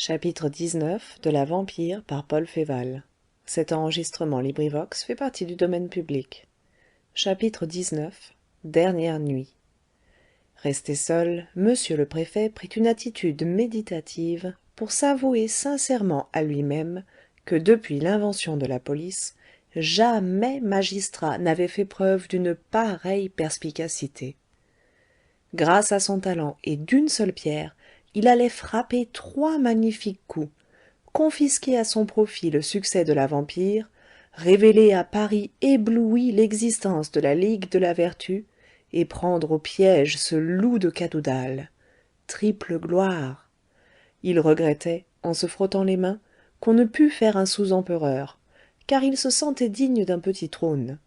Chapitre 19 de la vampire par Paul Féval. Chapitre 19 Dernière nuit. Resté seul, monsieur le préfet prit une attitude méditative pour s'avouer sincèrement à lui-même que depuis l'invention de la police, jamais magistrat n'avait fait preuve d'une pareille perspicacité. Grâce à son talent et d'une seule pierre, il allait frapper 3 magnifiques coups, confisquer à son profit le succès de la vampire, révéler à Paris ébloui l'existence de la Ligue de la Vertu, et prendre au piège ce loup de Cadoudal. Triple gloire! Il regrettait, en se frottant les mains, qu'on ne pût faire un sous-empereur, car il se sentait digne d'un petit trône.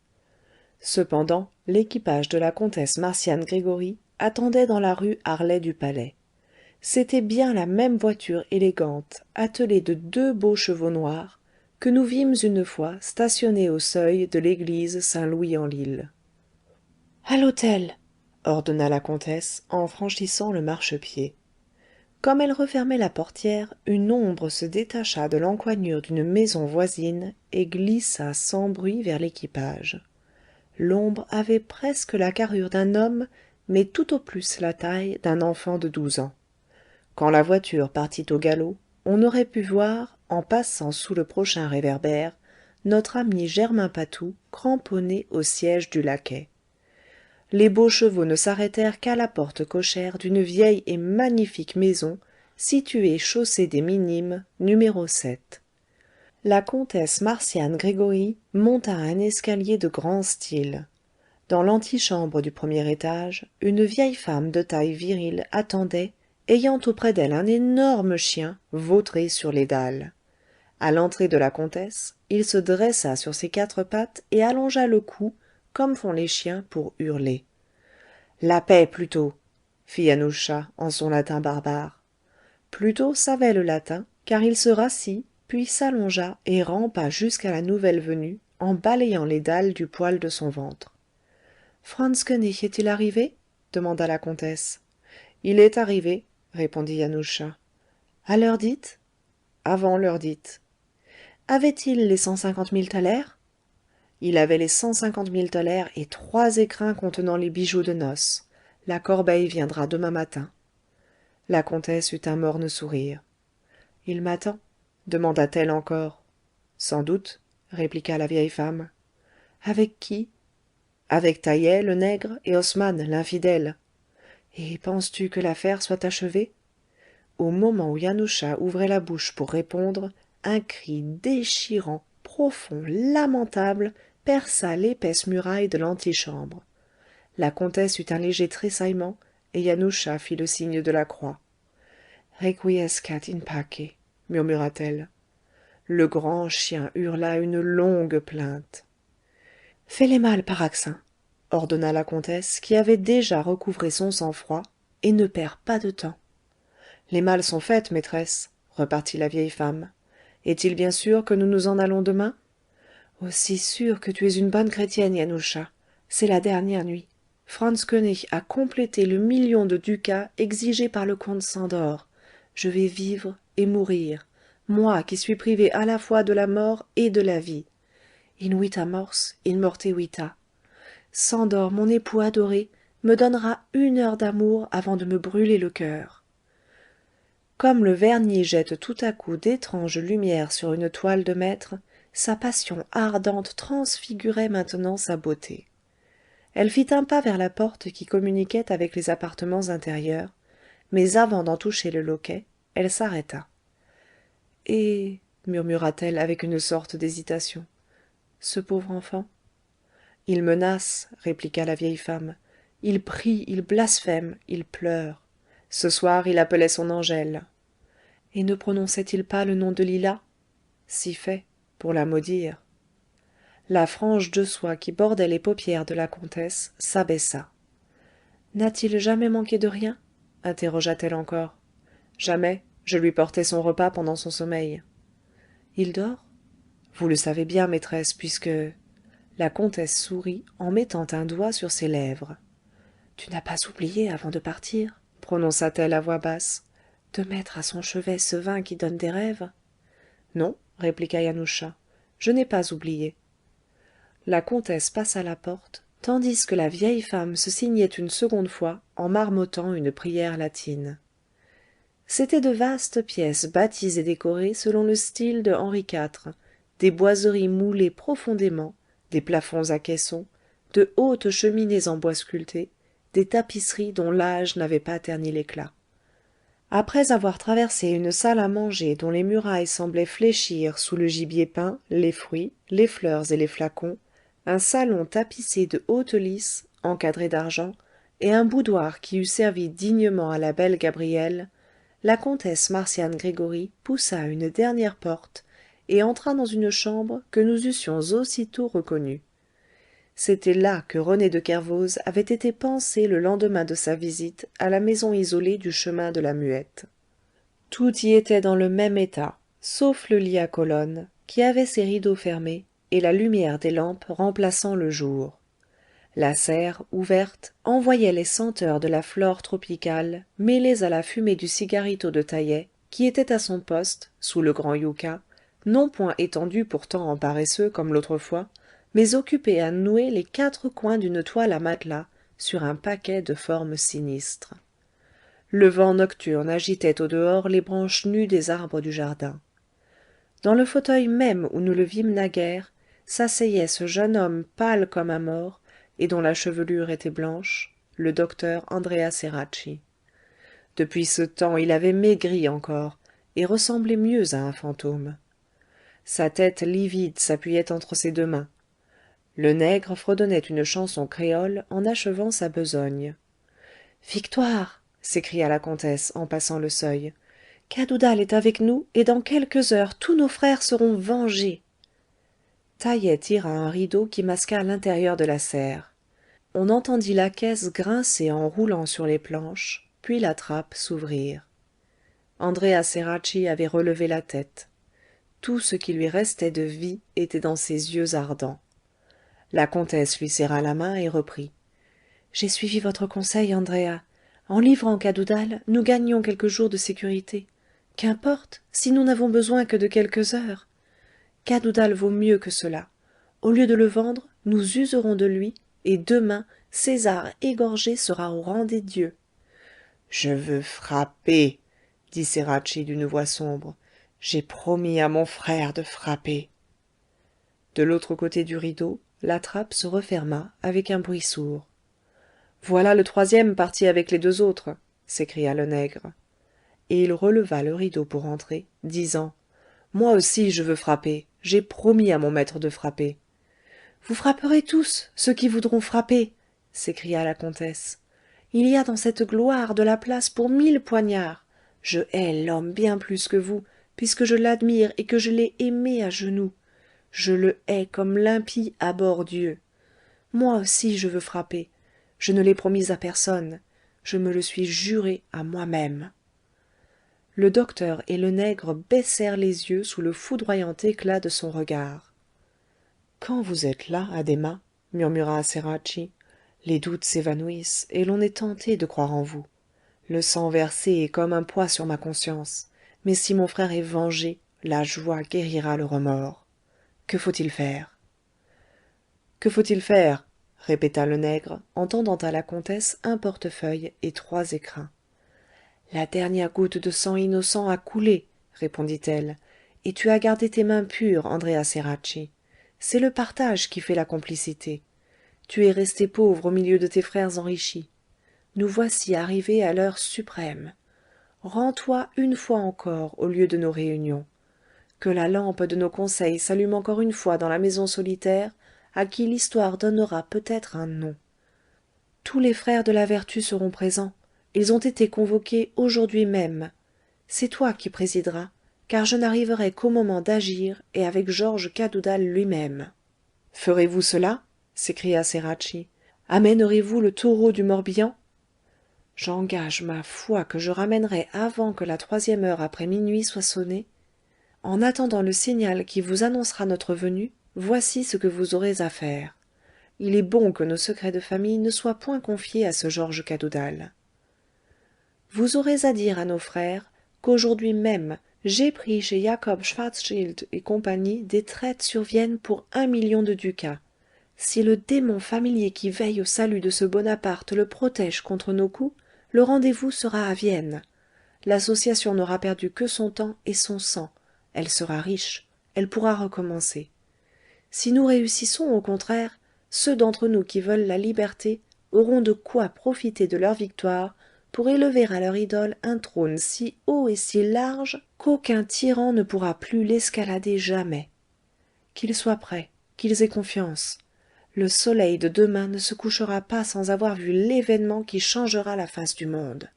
Cependant, l'équipage de la comtesse Marcian Gregoryi attendait dans la rue Harlay-du-Palais. C'était bien la même voiture élégante, attelée de 2 beaux chevaux noirs, que nous vîmes une fois stationnés au seuil de l'église Saint-Louis-en-l'Île. « À l'hôtel !» ordonna la comtesse en franchissant le marchepied. Comme elle refermait la portière, une ombre se détacha de l'encoignure d'une maison voisine et glissa sans bruit vers l'équipage. L'ombre avait presque la carrure d'un homme, mais tout au plus la taille d'un enfant de 12 ans. Quand la voiture partit au galop, on aurait pu voir, en passant sous le prochain réverbère, notre ami Germain Patou cramponné au siège du laquais. Les beaux chevaux ne s'arrêtèrent qu'à la porte cochère d'une vieille et magnifique maison située chaussée des Minimes, numéro 7. La comtesse Marcian Gregoryi monta un escalier de grand style. Dans l'antichambre du premier étage, une vieille femme de taille virile attendait, ayant auprès d'elle un énorme chien vautré sur les dalles. À l'entrée de la comtesse, il se dressa sur ses 4 pattes et allongea le cou, comme font les chiens pour hurler. « La paix, plutôt !» fit Yanusza en son latin barbare. Pluto savait le latin, car il se rassit, puis s'allongea et rampa jusqu'à la nouvelle venue, en balayant les dalles du poil de son ventre. « Franz Koenig est-il arrivé ?» demanda la comtesse. « Il est arrivé, » répondit Yanusza. « À l'heure dite ?»« Avant l'heure dite. »« Avait-il les 150 000 thalers ?» Il avait les 150 000 thalers et 3 écrins contenant les bijoux de noces. La corbeille viendra demain matin. La comtesse eut un morne sourire. « Il m'attend ?» demanda-t-elle encore. « Sans doute, » répliqua la vieille femme. « Avec qui ?»« Avec Taïeh, le nègre, et Osman, l'infidèle. »« Et penses-tu que l'affaire soit achevée ?» Au moment où Yanusza ouvrait la bouche pour répondre, un cri déchirant, profond, lamentable, perça l'épaisse muraille de l'antichambre. La comtesse eut un léger tressaillement, et Yanusza fit le signe de la croix. « Requiescat in pace » murmura-t-elle. Le grand chien hurla une longue plainte. « Fais-les malles, Paraxin » ordonna la comtesse, qui avait déjà recouvré son sang-froid, « et ne perds pas de temps. »« Les malles sont faites, maîtresse, » repartit la vieille femme. « Est-il bien sûr que nous nous en allons demain ?»« Aussi sûr que tu es une bonne chrétienne, Yanusza. C'est la dernière nuit. Franz Koenig a complété le 1 000 000 de ducats exigé par le comte Szandor. Je vais vivre et mourir, moi qui suis privé à la fois de la mort et de la vie. In vita mors, in morte vita. Szandor, mon époux adoré, me donnera 1 heure d'amour avant de me brûler le cœur. » Comme le vernis jette tout à coup d'étranges lumières sur une toile de maître, sa passion ardente transfigurait maintenant sa beauté. Elle fit un pas vers la porte qui communiquait avec les appartements intérieurs, mais avant d'en toucher le loquet, elle s'arrêta. « Et, » murmura-t-elle avec une sorte d'hésitation, « ce pauvre enfant ?»« Il menace, » répliqua la vieille femme. « Il prie, il blasphème, il pleure. Ce soir, il appelait son Angèle. »« Et ne prononçait-il pas le nom de Lila ?»« Si fait, pour la maudire. » La frange de soie qui bordait les paupières de la comtesse s'abaissa. « N'a-t-il jamais manqué de rien ?» interrogea-t-elle encore. « Jamais. Je lui portais son repas pendant son sommeil. »« Il dort ? » ?»« Vous le savez bien, maîtresse, puisque... » La comtesse sourit en mettant un doigt sur ses lèvres. « Tu n'as pas oublié avant de partir ?» prononça-t-elle à voix basse. De mettre à son chevet ce vin qui donne des rêves? Non, répliqua Yanusza, je n'ai pas oublié. La comtesse passa la porte, tandis que la vieille femme se signait une seconde fois en marmottant une prière latine. C'étaient de vastes pièces bâties et décorées selon le style de Henri IV, des boiseries moulées profondément, des plafonds à caissons, de hautes cheminées en bois sculpté, des tapisseries dont l'âge n'avait pas terni l'éclat. Après avoir traversé une salle à manger dont les murailles semblaient fléchir sous le gibier peint, les fruits, les fleurs et les flacons, un salon tapissé de hautes lisses, encadré d'argent, et un boudoir qui eût servi dignement à la belle Gabrielle, la comtesse Marcian Gregoryi poussa une dernière porte et entra dans une chambre que nous eussions aussitôt reconnue. C'était là que René de Kervoz avait été pansé le lendemain de sa visite à la maison isolée du chemin de la Muette. Tout y était dans le même état, sauf le lit à colonnes, qui avait ses rideaux fermés, et la lumière des lampes remplaçant le jour. La serre, ouverte, envoyait les senteurs de la flore tropicale mêlées à la fumée du cigarrito de taillet, qui était à son poste, sous le grand yucca, non point étendu pourtant en paresseux comme l'autre fois, mais occupé à nouer les quatre coins d'une toile à matelas sur un paquet de formes sinistres. Le vent nocturne agitait au dehors les branches nues des arbres du jardin. Dans le fauteuil même où nous le vîmes naguère s'asseyait ce jeune homme pâle comme un mort et dont la chevelure était blanche, le docteur Andréa Ceracchi. Depuis ce temps il avait maigri encore et ressemblait mieux à un fantôme. Sa tête livide s'appuyait entre ses deux mains. Le nègre fredonnait une chanson créole en achevant sa besogne. Victoire! S'écria la comtesse en passant le seuil. Cadoudal est avec nous et dans quelques heures tous nos frères seront vengés. Taïeh tira un rideau qui masqua l'intérieur de la serre. On entendit la caisse grincer en roulant sur les planches, puis la trappe s'ouvrir. Andréa Ceracchi avait relevé la tête. Tout ce qui lui restait de vie était dans ses yeux ardents. La comtesse lui serra la main et reprit. J'ai suivi votre conseil, Andréa. En livrant Cadoudal, nous gagnons quelques jours de sécurité. Qu'importe, si nous n'avons besoin que de quelques heures. Cadoudal vaut mieux que cela. Au lieu de le vendre, nous userons de lui, et demain, César égorgé sera au rang des dieux. Je veux frapper, dit Ceracchi d'une voix sombre. J'ai promis à mon frère de frapper. De l'autre côté du rideau, la trappe se referma avec un bruit sourd. Voilà le troisième parti avec les deux autres, s'écria le nègre. Et il releva le rideau pour entrer, disant moi aussi je veux frapper, j'ai promis à mon maître de frapper. Vous frapperez tous, ceux qui voudront frapper, s'écria la comtesse. Il y a dans cette gloire de la place pour 1000 poignards. Je hais l'homme bien plus que vous, puisque je l'admire et que je l'ai aimé à genoux. Je le hais comme l'impie abhorre Dieu. Moi aussi je veux frapper. Je ne l'ai promis à personne. Je me le suis juré à moi-même. Le docteur et le nègre baissèrent les yeux sous le foudroyant éclat de son regard. Quand vous êtes là, Addhéma, murmura Ceracchi, les doutes s'évanouissent et l'on est tenté de croire en vous. Le sang versé est comme un poids sur ma conscience, mais si mon frère est vengé, la joie guérira le remords. Que faut-il faire? Que faut-il faire? Répéta le nègre, en tendant à la comtesse un portefeuille et 3 écrins. La dernière goutte de sang innocent a coulé, répondit-elle, et tu as gardé tes mains pures, Andréa Ceracchi. C'est le partage qui fait la complicité. Tu es resté pauvre au milieu de tes frères enrichis. Nous voici arrivés à l'heure suprême. Rends-toi une fois encore au lieu de nos réunions. Que la lampe de nos conseils s'allume encore une fois dans la maison solitaire, à qui l'histoire donnera peut-être un nom. Tous les frères de la vertu seront présents. Ils ont été convoqués aujourd'hui même. C'est toi qui présideras, car je n'arriverai qu'au moment d'agir et avec Georges Cadoudal lui-même. Ferez-vous cela? S'écria Ceracchi. Amènerez-vous le taureau du Morbihan? J'engage ma foi que je ramènerai avant que la 3e heure après minuit soit sonnée. En attendant le signal qui vous annoncera notre venue, voici ce que vous aurez à faire. Il est bon que nos secrets de famille ne soient point confiés à ce Georges Cadoudal. Vous aurez à dire à nos frères qu'aujourd'hui même j'ai pris chez Jacob Schwarzschild et compagnie des traites sur Vienne pour 1 million de ducats. Si le démon familier qui veille au salut de ce Bonaparte le protège contre nos coups, le rendez-vous sera à Vienne. L'association n'aura perdu que son temps et son sang. Elle sera riche. Elle pourra recommencer. Si nous réussissons, au contraire, ceux d'entre nous qui veulent la liberté auront de quoi profiter de leur victoire pour élever à leur idole un trône si haut et si large qu'aucun tyran ne pourra plus l'escalader jamais. Qu'ils soient prêts, qu'ils aient confiance. Le soleil de demain ne se couchera pas sans avoir vu l'événement qui changera la face du monde.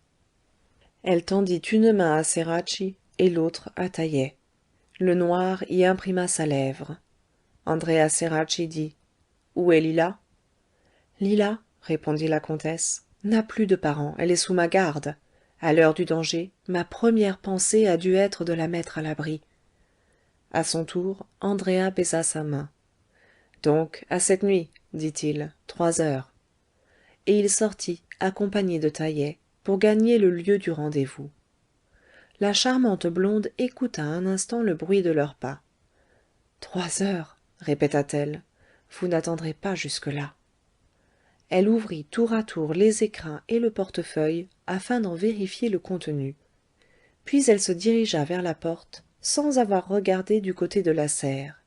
Elle tendit une main à Ceracchi et l'autre à Taïeh. Le noir y imprima sa lèvre. Andrea Ceracchi dit: Où est Lila? Lila, répondit la comtesse, n'a plus de parents, elle est sous ma garde. À l'heure du danger, ma première pensée a dû être de la mettre à l'abri. À son tour, Andrea baisa sa main. Donc, à cette nuit, dit-il, 3 heures. Et il sortit, accompagné de Taïeh, pour gagner le lieu du rendez-vous. La charmante blonde écouta un instant le bruit de leurs pas. 3 heures, répéta-t-elle, vous n'attendrez pas jusque-là. Elle ouvrit tour à tour les écrins et le portefeuille afin d'en vérifier le contenu. Puis elle se dirigea vers la porte, sans avoir regardé du côté de la serre.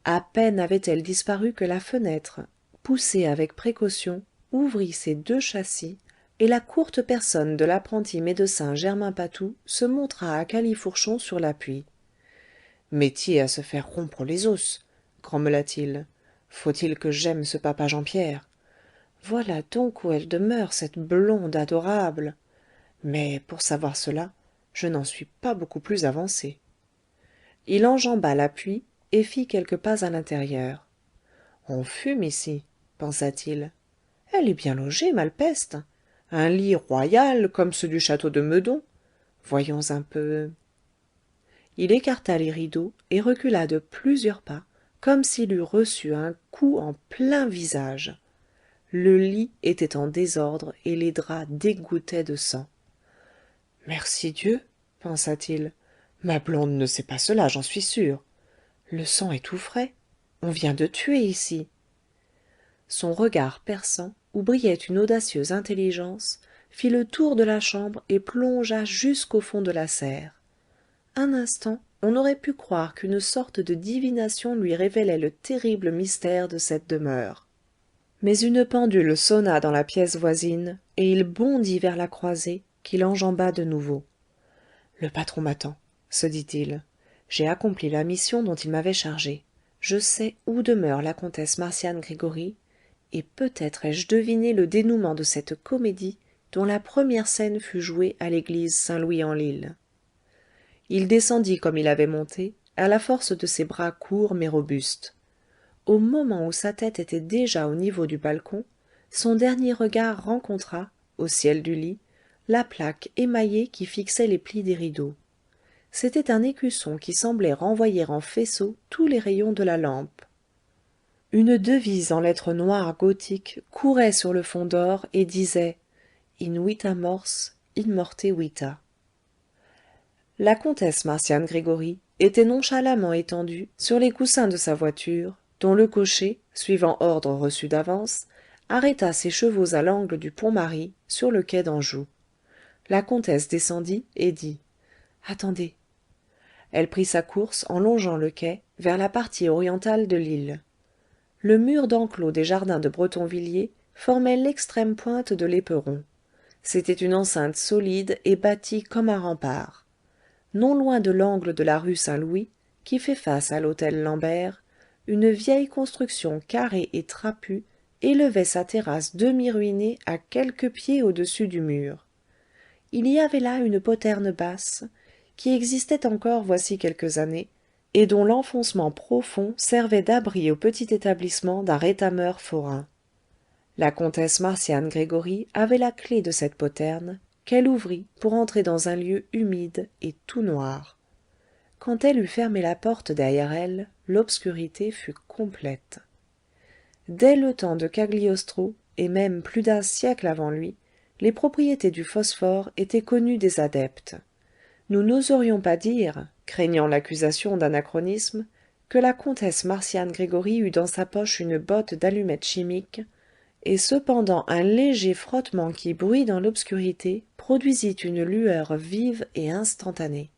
À peine avait-elle disparu que la fenêtre, poussée avec précaution, ouvrit ses 2 châssis, et la courte personne de l'apprenti médecin Germain Patou se montra à califourchon sur l'appui. Métier à se faire rompre les os, grommela-t-il. Faut-il que j'aime ce papa Jean-Pierre? Voilà donc où elle demeure, cette blonde adorable. Mais pour savoir cela, je n'en suis pas beaucoup plus avancé. Il enjamba l'appui et fit quelques pas à l'intérieur. On fume ici, pensa-t-il. Elle est bien logée, malpeste. Un lit royal comme ceux du château de Meudon. Voyons un peu. Il écarta les rideaux et recula de plusieurs pas, comme s'il eût reçu un coup en plein visage. Le lit était en désordre et les draps dégouttaient de sang. Merci Dieu, pensa-t-il. Ma blonde ne sait pas cela, j'en suis sûr. Le sang est tout frais. On vient de tuer ici. Son regard perçant, où brillait une audacieuse intelligence, fit le tour de la chambre et plongea jusqu'au fond de la serre. Un instant, on aurait pu croire qu'une sorte de divination lui révélait le terrible mystère de cette demeure. Mais une pendule sonna dans la pièce voisine, et il bondit vers la croisée, qu'il enjamba de nouveau. Le patron m'attend, se dit-il. J'ai accompli la mission dont il m'avait chargé. Je sais où demeure la comtesse Marcian Gregoryi, et peut-être ai-je deviné le dénouement de cette comédie dont la première scène fut jouée à l'église Saint-Louis-en-l'Île. Il descendit comme il avait monté, à la force de ses bras courts mais robustes. Au moment où sa tête était déjà au niveau du balcon, son dernier regard rencontra, au ciel du lit, la plaque émaillée qui fixait les plis des rideaux. C'était un écusson qui semblait renvoyer en faisceau tous les rayons de la lampe. Une devise en lettres noires gothiques courait sur le fond d'or et disait In vita mors, in morte vita. La comtesse Marcian Gregoryi était nonchalamment étendue sur les coussins de sa voiture, dont le cocher, suivant ordre reçu d'avance, arrêta ses chevaux à l'angle du pont-marie, sur le quai d'Anjou. La comtesse descendit et dit Attendez. Elle prit sa course en longeant le quai vers la partie orientale de l'île. Le mur d'enclos des jardins de Bretonvilliers formait l'extrême pointe de l'éperon. C'était une enceinte solide et bâtie comme un rempart. Non loin de l'angle de la rue Saint-Louis, qui fait face à l'hôtel Lambert, une vieille construction carrée et trapue élevait sa terrasse demi-ruinée à quelques pieds au-dessus du mur. Il y avait là une poterne basse, qui existait encore voici quelques années, et dont l'enfoncement profond servait d'abri au petit établissement d'un rétameur forain. La comtesse Marcian Gregoryi avait la clef de cette poterne, qu'elle ouvrit pour entrer dans un lieu humide et tout noir. Quand elle eut fermé la porte derrière elle, l'obscurité fut complète. Dès le temps de Cagliostro, et même plus d'un siècle avant lui, les propriétés du phosphore étaient connues des adeptes. nous n'oserions pas dire, craignant l'accusation d'anachronisme, que la comtesse Marcian Gregoryi eut dans sa poche une botte d'allumettes chimiques, et cependant un léger frottement qui bruit dans l'obscurité produisit une lueur vive et instantanée.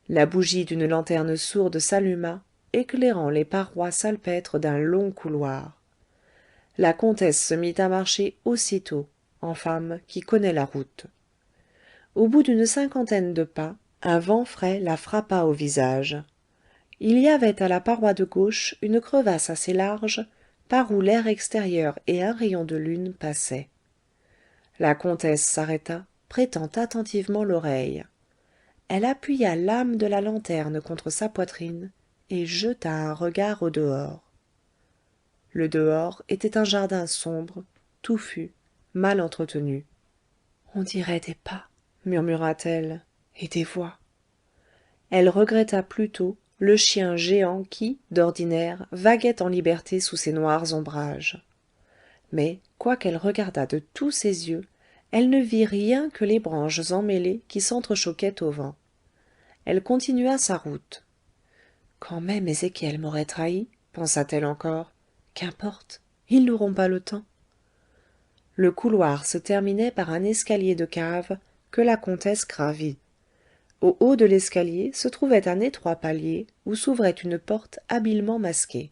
La bougie d'une lanterne sourde s'alluma, éclairant les parois salpêtres d'un long couloir. La comtesse se mit à marcher aussitôt, en femme qui connaît la route. Au bout d'une cinquantaine de pas, un vent frais la frappa au visage. Il y avait à la paroi de gauche une crevasse assez large, par où l'air extérieur et un rayon de lune passaient. La comtesse s'arrêta, prêtant attentivement l'oreille. Elle appuya l'âme de la lanterne contre sa poitrine et jeta un regard au dehors. Le dehors était un jardin sombre, touffu, mal entretenu. « On dirait des pas, » murmura-t-elle, « et des voix. » Elle regretta plutôt le chien géant qui, d'ordinaire, vaguait en liberté sous ces noirs ombrages. Mais, quoiqu'elle regardât de tous ses yeux, elle ne vit rien que les branches emmêlées qui s'entrechoquaient au vent. Elle continua sa route. « Quand même Ézéchiel m'aurait trahi, pensa-t-elle encore. Qu'importe, ils n'auront pas le temps. » Le couloir se terminait par un escalier de cave que la comtesse gravit. Au haut de l'escalier se trouvait un étroit palier où s'ouvrait une porte habilement masquée.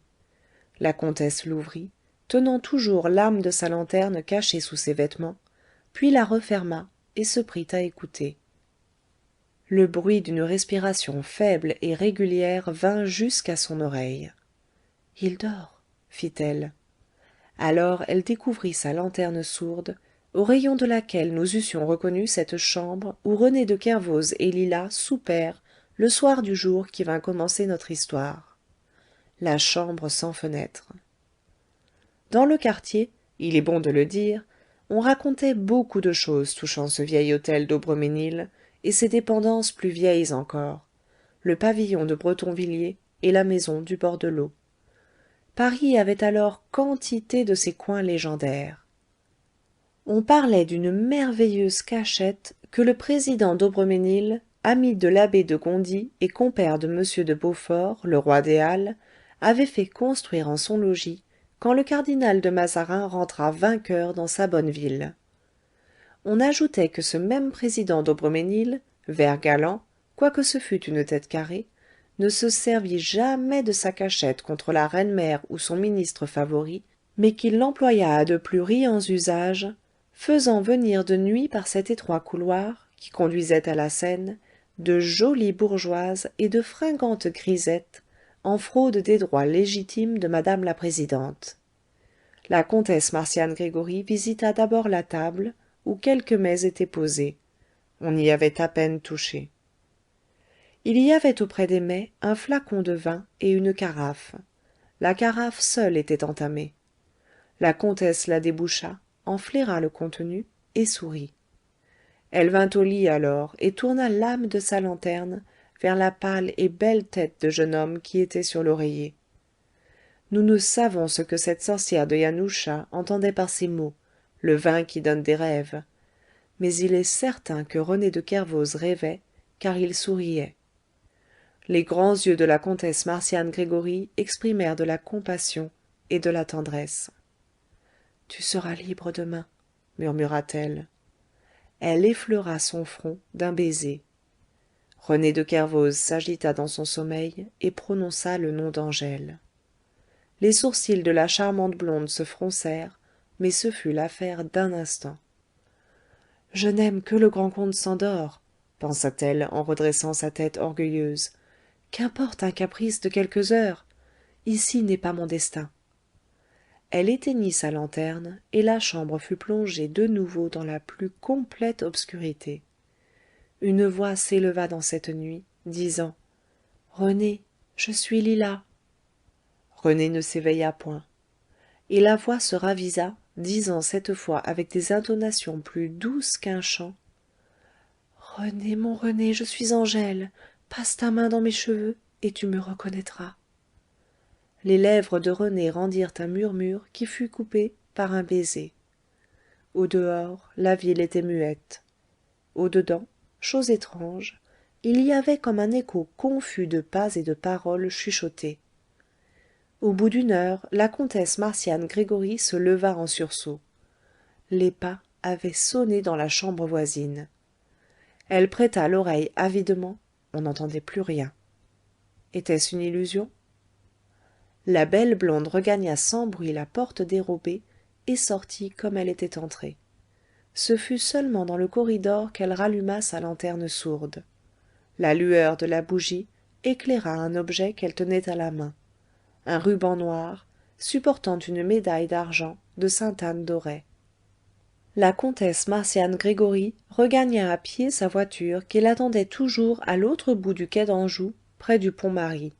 La comtesse l'ouvrit, tenant toujours l'âme de sa lanterne cachée sous ses vêtements, puis la referma et se prit à écouter. Le bruit d'une respiration faible et régulière vint jusqu'à son oreille. « Il dort, » fit-elle. Alors elle découvrit sa lanterne sourde, au rayon de laquelle nous eussions reconnu cette chambre où René de Kervoz et Lila soupèrent le soir du jour qui vint commencer notre histoire. La chambre sans fenêtre. Dans le quartier, il est bon de le dire, on racontait beaucoup de choses touchant ce vieil hôtel d'Aubremesnil et ses dépendances plus vieilles encore, le pavillon de Bretonvilliers et la maison du bord de l'eau. Paris avait alors quantité de ces coins légendaires. On parlait d'une merveilleuse cachette que le président d'Aubremesnil, ami de l'abbé de Gondy et compère de M. de Beaufort, le roi des Halles, avait fait construire en son logis quand le cardinal de Mazarin rentra vainqueur dans sa bonne ville. On ajoutait que ce même président d'Aubremesnil, vert galant, quoique ce fût une tête carrée, ne se servit jamais de sa cachette contre la reine-mère ou son ministre favori, mais qu'il l'employa à de plus riants usages, faisant venir de nuit par cet étroit couloir, qui conduisait à la Seine, de jolies bourgeoises et de fringantes grisettes, en fraude des droits légitimes de madame la présidente. La comtesse Marcian Gregoryi visita d'abord la table, où quelques mets étaient posés. On y avait à peine touché. Il y avait auprès des mets un flacon de vin et une carafe. La carafe seule était entamée. La comtesse la déboucha, en flaira le contenu et sourit. Elle vint au lit alors et tourna l'âme de sa lanterne vers la pâle et belle tête de jeune homme qui était sur l'oreiller. Nous ne savons ce que cette sorcière de Yanusza entendait par ces mots, le vin qui donne des rêves, mais il est certain que René de Kervoz rêvait, car il souriait. Les grands yeux de la comtesse Marcian Gregoryi exprimèrent de la compassion et de la tendresse. « Tu seras libre demain, » murmura-t-elle. Elle effleura son front d'un baiser. René de Kervoz s'agita dans son sommeil et prononça le nom d'Angèle. Les sourcils de la charmante blonde se froncèrent, mais ce fut l'affaire d'un instant. « Je n'aime que le grand comte Szandor, » pensa-t-elle en redressant sa tête orgueilleuse. « Qu'importe un caprice de quelques heures. Ici n'est pas mon destin. » Elle éteignit sa lanterne, et la chambre fut plongée de nouveau dans la plus complète obscurité. Une voix s'éleva dans cette nuit, disant « René, je suis Lila. » René ne s'éveilla point. Et la voix se ravisa, disant cette fois avec des intonations plus douces qu'un chant « René, mon René, je suis Angèle. Passe ta main dans mes cheveux, et tu me reconnaîtras. » Les lèvres de René rendirent un murmure qui fut coupé par un baiser. Au dehors, la ville était muette. Au dedans, chose étrange, il y avait comme un écho confus de pas et de paroles chuchotées. Au bout d'une heure, la comtesse Marcian Gregoryi se leva en sursaut. Les pas avaient sonné dans la chambre voisine. Elle prêta l'oreille avidement, on n'entendait plus rien. Était-ce une illusion? La belle blonde regagna sans bruit la porte dérobée et sortit comme elle était entrée. Ce fut seulement dans le corridor qu'elle ralluma sa lanterne sourde. La lueur de la bougie éclaira un objet qu'elle tenait à la main, un ruban noir supportant une médaille d'argent de sainte-Anne d'Auray. La comtesse Marcian Gregoryi regagna à pied sa voiture qui l'attendait toujours à l'autre bout du quai d'Anjou, près du pont Marie.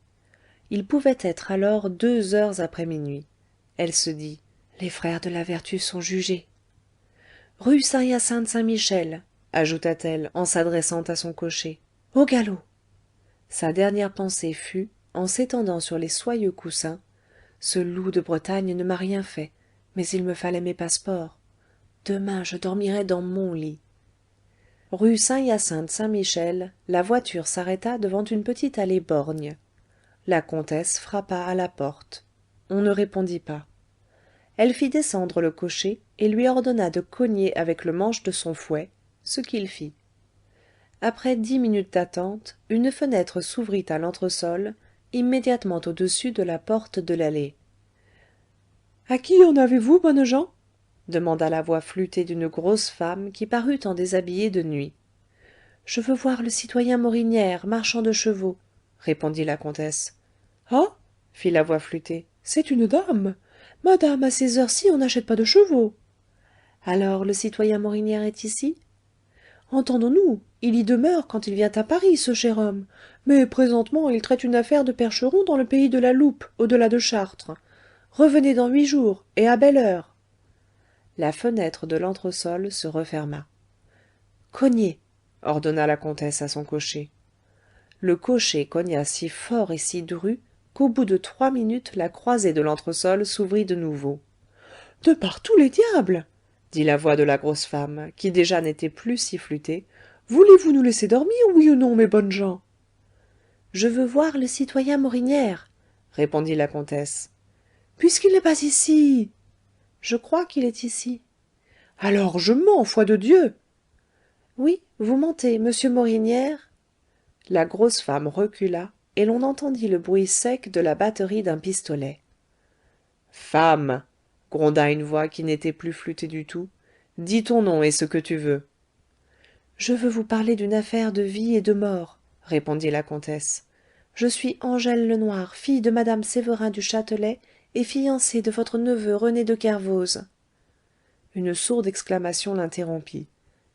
Il pouvait être alors 2 heures après minuit. Elle se dit: les frères de la vertu sont jugés. Rue Saint-Hyacinthe-Saint-Michel, ajouta-t-elle en s'adressant à son cocher. Au galop. Sa dernière pensée fut, en s'étendant sur les soyeux coussins: ce loup de Bretagne ne m'a rien fait, mais il me fallait mes passeports. Demain je dormirai dans mon lit. Rue Saint-Hyacinthe-Saint-Michel, la voiture s'arrêta devant une petite allée borgne. La comtesse frappa à la porte. On ne répondit pas. Elle fit descendre le cocher et lui ordonna de cogner avec le manche de son fouet, ce qu'il fit. Après 10 minutes d'attente, une fenêtre s'ouvrit à l'entresol, immédiatement au-dessus de la porte de l'allée. « À qui en avez-vous, bonnes gens ?» demanda la voix flûtée d'une grosse femme qui parut en déshabillé de nuit. « Je veux voir le citoyen Morinière, marchand de chevaux, » répondit la comtesse. « Ah » fit la voix flûtée, « c'est une dame. Madame, à ces heures-ci, on n'achète pas de chevaux. »« Alors, le citoyen Morinière est ici ?»« Entendons-nous, il y demeure quand il vient à Paris, ce cher homme. Mais présentement, il traite une affaire de percheron dans le pays de la Loupe, au-delà de Chartres. Revenez dans 8 jours, et à belle heure. » La fenêtre de l'entresol se referma. « Cognez !» ordonna la comtesse à son cocher. Le cocher cogna si fort et si dru qu'au bout de 3 minutes la croisée de l'entresol s'ouvrit de nouveau. « De par tous les diables !» dit la voix de la grosse femme, qui déjà n'était plus si flûtée. « Voulez-vous nous laisser dormir, oui ou non, mes bonnes gens ?»« Je veux voir le citoyen Morinière, » répondit la comtesse. « Puisqu'il n'est pas ici !»« Je crois qu'il est ici. »« Alors je mens, foi de Dieu !»« Oui, vous mentez, monsieur Morinière. » La grosse femme recula, et l'on entendit le bruit sec de la batterie d'un pistolet. « Femme !» gronda une voix qui n'était plus flûtée du tout, « dis ton nom et ce que tu veux. »« Je veux vous parler d'une affaire de vie et de mort, » répondit la comtesse. « Je suis Angèle Lenoir, fille de madame Sévérin du Châtelet et fiancée de votre neveu René de Kervoz. » Une sourde exclamation l'interrompit.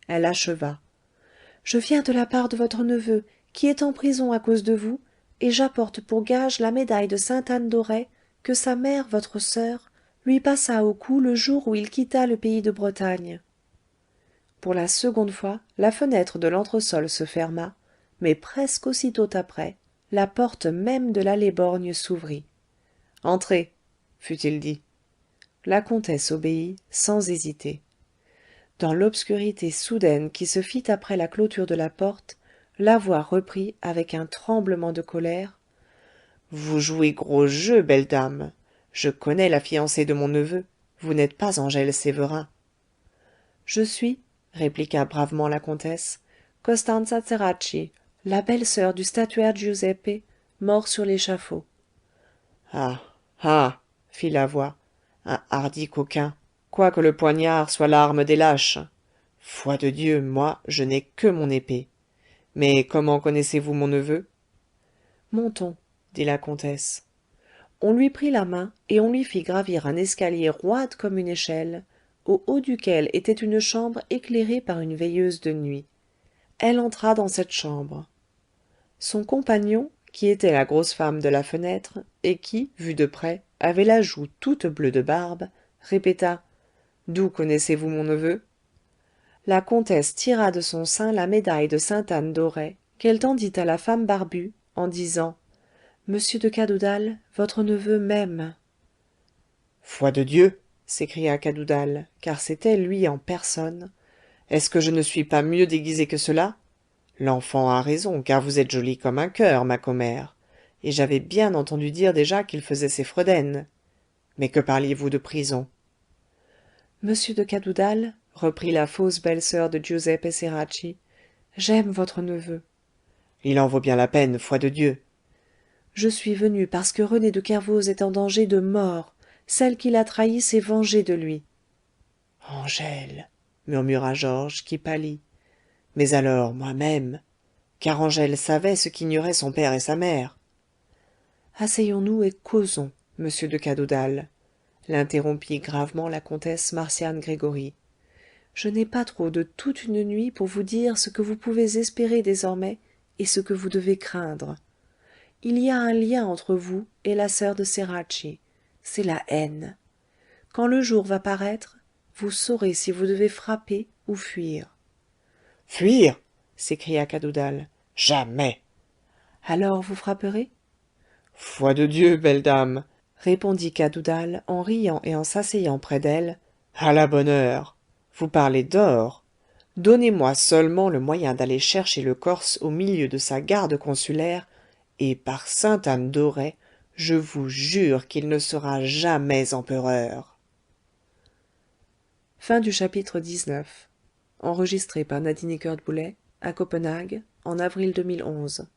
Elle acheva. « Je viens de la part de votre neveu, qui est en prison à cause de vous, et j'apporte pour gage la médaille de Sainte-Anne d'Auray que sa mère, votre sœur, lui passa au cou le jour où il quitta le pays de Bretagne. » Pour la seconde fois, la fenêtre de l'entresol se ferma, mais presque aussitôt après, la porte même de l'allée borgne s'ouvrit. « Entrez !» fut-il dit. La comtesse obéit, sans hésiter. Dans l'obscurité soudaine qui se fit après la clôture de la porte, la voix reprit avec un tremblement de colère. « Vous jouez gros jeu, belle dame. Je connais la fiancée de mon neveu. Vous n'êtes pas Angèle Sévérin. »« Je suis, » répliqua bravement la comtesse, « Costanza Ceracchi, la belle-sœur du statuaire Giuseppe, mort sur l'échafaud. »« Ah, ah !» fit la voix, « un hardi coquin, quoique le poignard soit l'arme des lâches. Foi de Dieu, moi, je n'ai que mon épée. Mais comment connaissez-vous mon neveu ? » « Montons, » dit la comtesse. On lui prit la main et on lui fit gravir un escalier roide comme une échelle, au haut duquel était une chambre éclairée par une veilleuse de nuit. Elle entra dans cette chambre. Son compagnon, qui était la grosse femme de la fenêtre, et qui, vu de près, avait la joue toute bleue de barbe, répéta: « D'où connaissez-vous mon neveu ? » La comtesse tira de son sein la médaille de Sainte-Anne d'Auray, qu'elle tendit à la femme barbue, en disant: « Monsieur de Cadoudal, votre neveu m'aime. »« Foi de Dieu !» s'écria Cadoudal, car c'était lui en personne. « Est-ce que je ne suis pas mieux déguisé que cela ? l'enfant a raison, car vous êtes jolie comme un coeur, ma commère, et j'avais bien entendu dire déjà qu'il faisait ses fredaines. Mais que parliez-vous de prison? Monsieur de cadoudal, reprit la fausse belle-sœur de giuseppe ceracchi, j'aime votre neveu. Il en vaut bien la peine, foi de dieu. Je suis venue parce que René de Kervoz est en danger de mort. Celle qui l'a trahi s'est vengée de lui. Angèle, murmura Georges, qui pâlit. Mais alors, moi-même, car Angèle savait ce qu'ignoraient son père et sa mère. Asseyons-nous et causons, monsieur de cadoudal, l'interrompit gravement la comtesse marcian gregoryi. Je n'ai pas trop de toute une nuit pour vous dire ce que vous pouvez espérer désormais et ce que vous devez craindre. Il y a un lien entre vous et la sœur de ceracchi, c'est la haine. Quand le jour va paraître, vous saurez si vous devez frapper ou fuir. Fuir, s'écria cadoudal. Jamais. Alors vous frapperez? Foi de dieu, belle dame, répondit cadoudal en riant et en s'asseyant près d'elle. À la bonne heure. Vous parlez d'or. Donnez-moi seulement le moyen d'aller chercher le corse au milieu de sa garde consulaire, et par sainte Anne d'Auray, je vous jure qu'il ne sera jamais empereur. Fin du chapitre 19. Enregistré par Nadine Ekerd-Boulet à Copenhague en avril 2011.